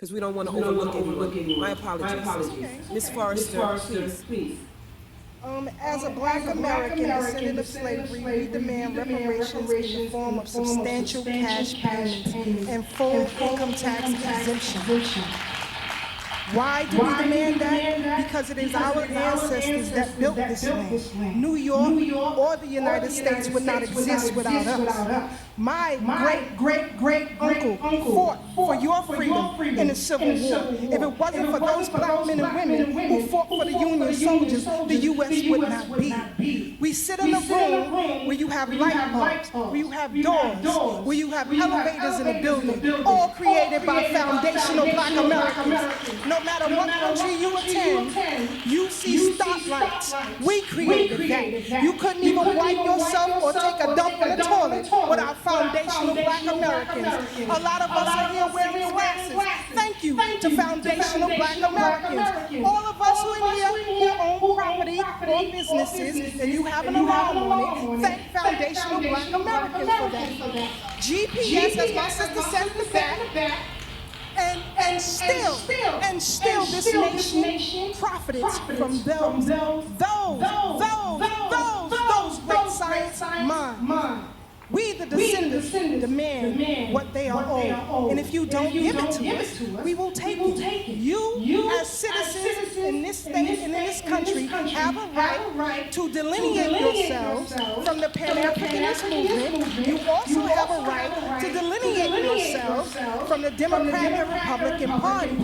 because we don't want to overlook anyone. My apologies. Ms. Forrester, please. As a Black American descendant of slavery, we demand reparations in the form of substantial cash payments and full income tax exemption. Why do we demand that? Because it is our ancestors that built this land. New York or the United States would not exist without us. My great-great-great-uncle fought for your freedom in the Civil War. If it wasn't for those Black men and women who fought for the Union soldiers, the U.S. would not be. We sit in a room where you have light bulbs, where you have doors, where you have elevators in the building, all created by foundational Black Americans. No matter what country you attend, you see stoplights. We created that. You couldn't even wipe yourself or take a dump in the toilet without foundational Black Americans. A lot of us are here wearing glasses. Thank you to foundational Black Americans. All of us who are here who own property or businesses and you have an alarm on it, thank foundational Black Americans for that. GPS, as my sister said in the back, and still this nation profits from those great science minds. We, the descendants, demand what they are owed. And if you don't give it to us, we will take it. You, as citizens in this state and in this country, have a right to delineate yourselves from the Pan-Africanist movement. You also have a right to delineate yourselves from the Democratic and Republican Party.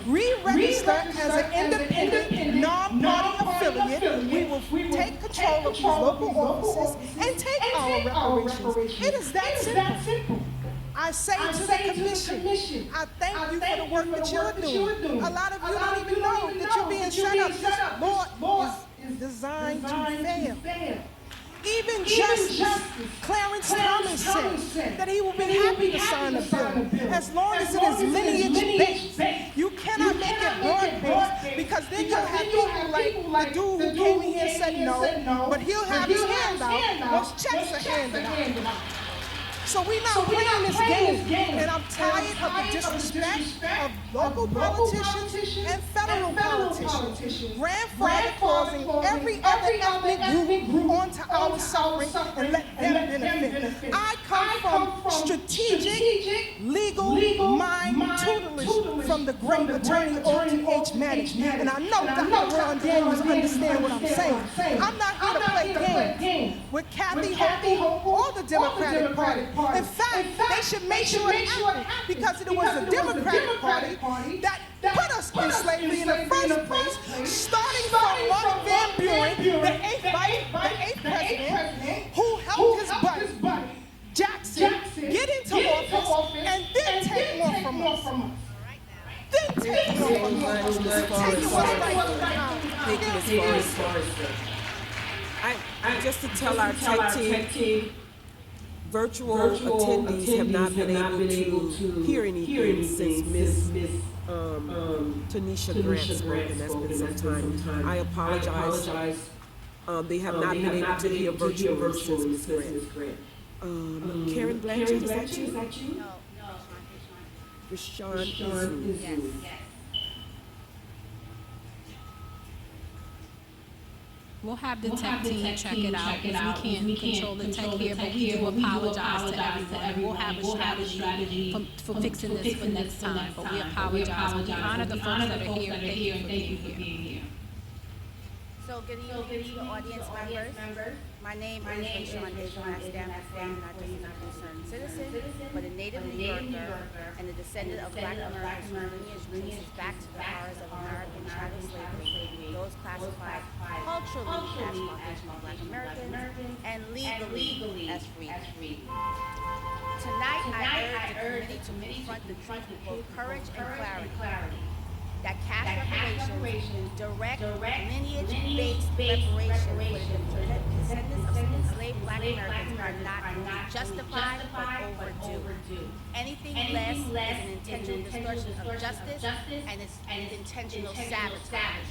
Re-register as an independent, non-party affiliate. We will take control of these local offices and take our reparations. It is that simple. I say to the Commission, I thank you for the work that you're doing. A lot of you don't even know that you're being set up. This law is designed to fail. Even Justice Clarence Thomas said that he will be happy to sign a bill as long as it is lineage-based. You cannot make it broad-based because then you'll have people like the dude who came in here and said no, but he'll have his hand out once checks are handed out. So we're not playing this game, and I'm tired of the disrespect of local politicians and federal politicians, grandfather causing every other ethnic group onto our suffering and let them benefit. I come from strategic, legal mind tutelage from the great attorney O.T.H. Maddox, and I know Dr. Ron Daniels understand what I'm saying. I'm not here to play games with Kathy Hochul or the Democratic Party. In fact, they should make sure it happened because it was the Democratic Party that put us in slavery in the first place, starting from Martin Van Buren, the eighth president, who helped his buddy, Jackson, get into office and then take more from us. Then take more from us. Take what's right. Thank you, Ms. Forrester. Just to tell our tech team, virtual attendees have not been able to hear anything since Ms. Tanisha Grant spoke, and that's been some time. I apologize. They have not been able to hear virtual since Ms. Grant. Karen Blanchard, is that you? No, Rashawn Izu. yes. We'll have the tech team check it out because we can't control the tech here, but we do apologize to everyone. We'll have a strategy for fixing this for next time, but we apologize. We honor the folks that are here and thank you for being here. So good evening to the audience members. My name is Rashawn Izu, and I stand before you not just as a concerned citizen, but a native New Yorker and a descendant of Black Americans whose lineage traces back to the horrors of American chattel slavery, those classified culturally as Caucasian Black Americans and legally as free. Tonight, I urge the committee to confront the truth with both courage and clarity. That cash reparations, direct lineage-based reparations for the descendants of enslaved Black Americans are not only justified but overdue. Anything less is an intentional distortion of justice and it's an intentional sabotage.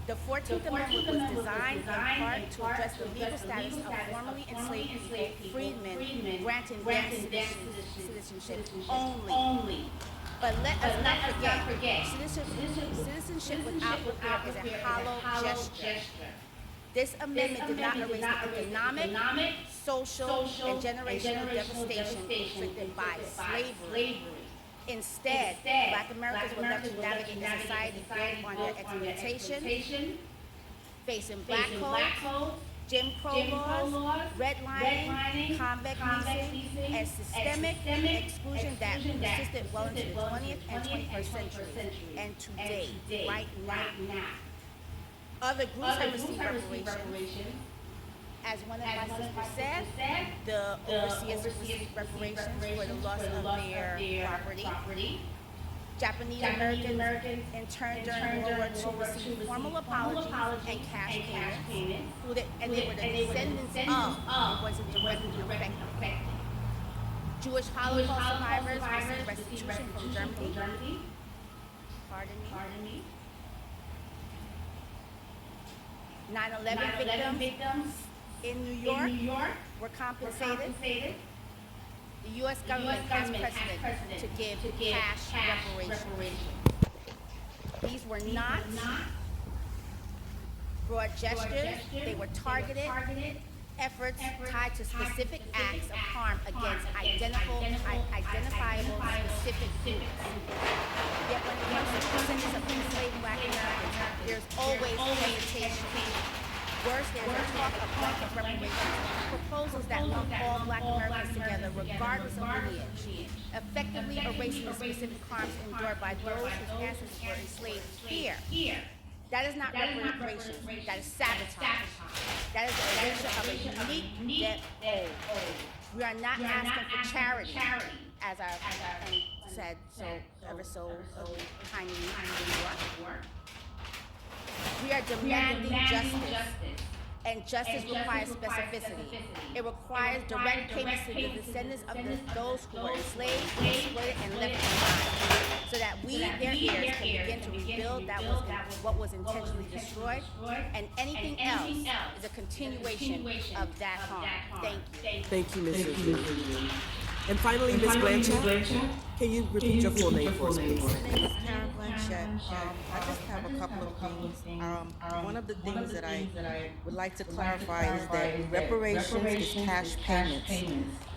The 14th Amendment was designed in part to address the legal status of formerly enslaved people, freedmen, granting them citizenship only. But let us not forget, citizenship without repair is a hollow gesture. This amendment did not erase the economic, social, and generational devastation inflicted by slavery. Instead, Black Americans were left to navigate a society built on their exploitation, facing black codes, Jim Crow laws, redlining, convict leasing, and systemic exclusion that persisted well into the 20th and 21st centuries, and today, right now. Other groups have received reparations. As one of my sisters said, the overseers received reparations for the loss of their property. Japanese Americans, in turn, during World War II, received formal apologies and cash payments, and they were the descendants of, it wasn't directly affected. Jewish Holocaust survivors received restitution from Germany. Pardon me. 9/11 victims in New York were compensated. The U.S. government has precedent to give cash reparations. These were not broad gestures, they were targeted efforts tied to specific acts of harm against identifiable specific groups. Yet when it comes to the descendants of enslaved Black Americans, there's always hesitation. Worse, there's a talk of blanket reparations, proposals that lump all Black Americans together regardless of lineage, effectively erasing the specific harms endured by those whose ancestors were enslaved here. That is not reparations, that is sabotage. That is the erasure of a unique debt owed. We are not asking for charity, as our friend said ever so kindly in New York. We are demanding justice, and justice requires specificity. It requires direct payments to the descendants of those who were enslaved, exploited, and left behind, so that we, their heirs, can begin to rebuild what was intentionally destroyed, and anything else is a continuation of that harm. Thank you. Thank you, Mrs. And finally, Ms. Blanchard, can you repeat your full name for us, please? My name is Karen Blanchett. I just have a couple of things. One of the things that I would like to clarify is that reparations is cash payments.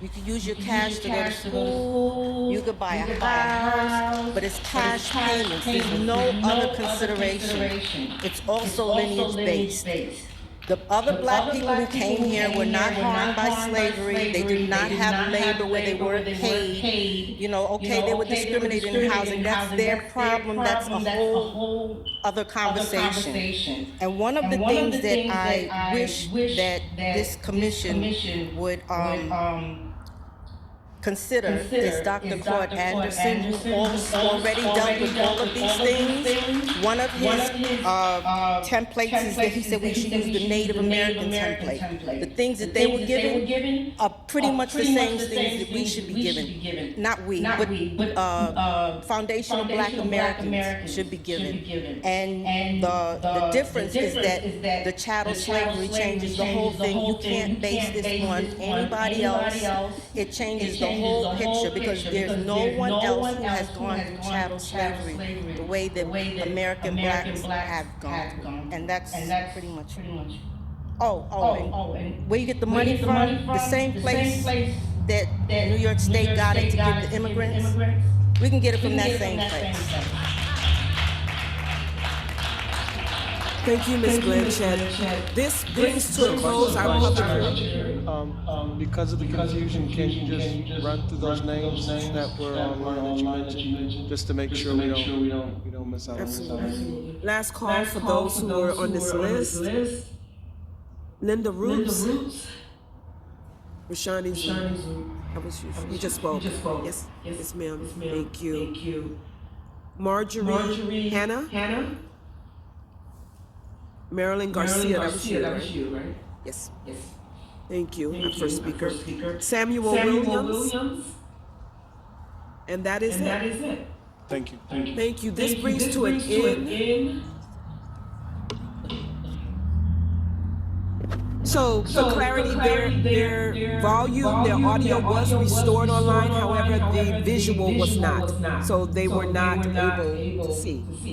You can use your cash to go to school, you could buy a house, but it's cash payments. There's no other consideration. It's also lineage based. The other Black people who came here were not harmed by slavery. They did not have labor where they weren't paid. You know, okay, they were discriminated in housing. That's their problem. That's a whole other conversation. And one of the things that I wish that this commission would consider is Dr. Claude Anderson, who already dealt with all of these things. One of his templates is that he said we should use the Native American template. The things that they were given are pretty much the same things that we should be given. Not we, but foundational Black Americans should be given. And the difference is that the chattel slavery changes the whole thing. You can't base this on anybody else. It changes the whole picture, because there's no one else who has gone through chattel slavery the way that American Blacks have gone through. And that's pretty much. And where you get the money from, the same place that New York State got it to give the immigrants, we can get it from that same place. Thank you, Ms. Blanchett. This brings to a close our public hearing. Because of the confusion, can you just run through those names that were online that you mentioned, just to make sure we don't miss out on this? Absolutely. Last call for those who were on this list. Linda Roots. Rashani Zoom. That was you. You just spoke. Yes, yes, ma'am. Thank you. Marjorie Hannah. Marilyn Garcia, that was you, right? Yes. Thank you, our first speaker. Samuel Williams. And that is it. Thank you. Thank you. This brings to an end So for clarity, their volume, their audio was restored online. However, the visual was not. So they were not able to see.